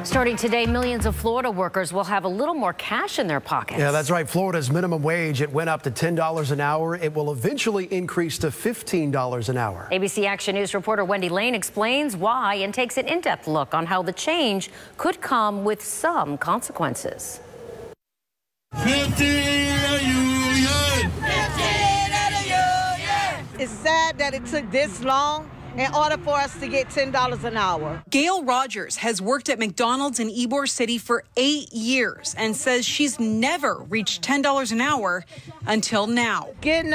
Starting today, millions of Florida workers will have a little more cash in their pockets. Yeah, that's right. Florida's minimum wage, it went up to $10 an hour. It will eventually increase to $15 an hour. ABC Action News reporter Wendy Lane explains why and takes an in-depth look on how the change could come with some consequences. 15 a union. 15 a union. It's sad that it took this long in order for us to get $10 an hour. Gail Rogers has worked at McDonald's in Ybor City for 8 years and says she's never reached $10 an hour until now. Getting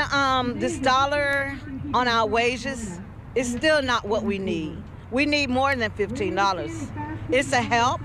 this dollar on our wages is still not what we need. We need more than $15. It's a help.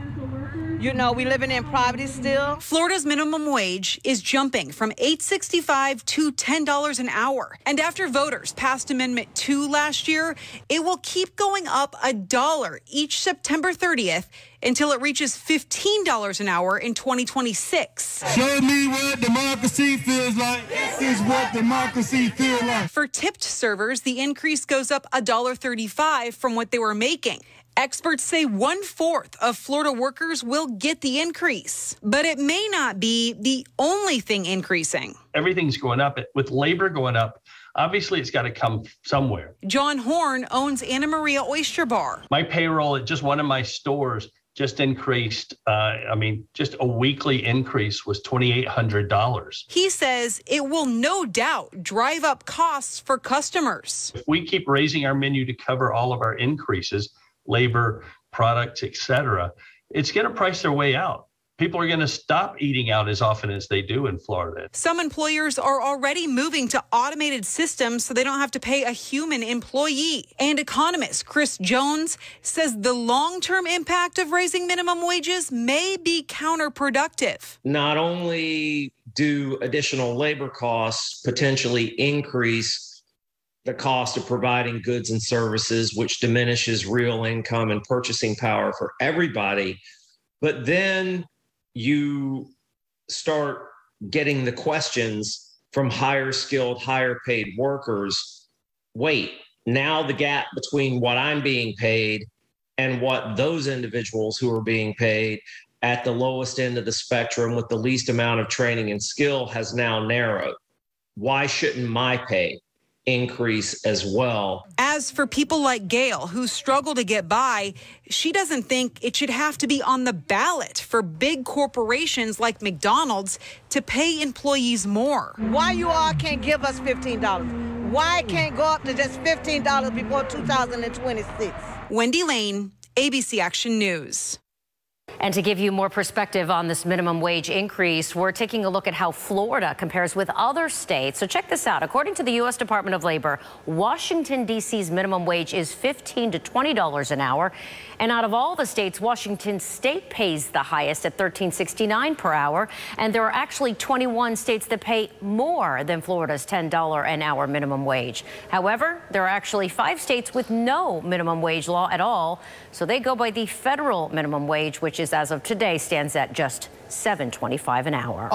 You know, we living in poverty still. Florida's minimum wage is jumping from $8.65 to $10 an hour. And after voters passed Amendment 2 last year, it will keep going up $1 each September 30th until it reaches $15 an hour in 2026. Show me what democracy feels like. This is what democracy feels like. For tipped servers, the increase goes up $1.35 from what they were making. Experts say 1/4 of Florida workers will get the increase, but it may not be the only thing increasing. Everything's going up. With labor going up, obviously it's got to come somewhere. John Horn owns Anna Maria Oyster Bar. My payroll at just one of my stores just increased. Just a weekly increase was $2,800. He says it will no doubt drive up costs for customers. If we keep raising our menu to cover all of our increases, labor, products, etc., it's going to price their way out. People are going to stop eating out as often as they do in Florida. Some employers are already moving to automated systems so they don't have to pay a human employee. And economist Chris Jones says the long-term impact of raising minimum wages may be counterproductive. Not only do additional labor costs potentially increase the cost of providing goods and services, which diminishes real income and purchasing power for everybody, but then you start getting the questions from higher skilled, higher paid workers. Wait, now the gap between what I'm being paid and what those individuals who are being paid at the lowest end of the spectrum with the least amount of training and skill has now narrowed. Why shouldn't my pay increase as well? As for people like Gail who struggle to get by, she doesn't think it should have to be on the ballot for big corporations like McDonald's to pay employees more. Why you all can't give us $15? Why it can't go up to just $15 before 2026? Wendy Lane, ABC Action News. And to give you more perspective on this minimum wage increase, we're taking a look at how Florida compares with other states. So check this out. According to the U.S. Department of Labor, Washington, D.C.'s minimum wage is $15 to $20 an hour. And out of all the states, Washington state pays the highest at $13.69 per hour. And there are actually 21 states that pay more than Florida's $10 an hour minimum wage. However, there are actually 5 states with no minimum wage law at all. So they go by the federal minimum wage, which is, as of today, stands at just $7.25 an hour.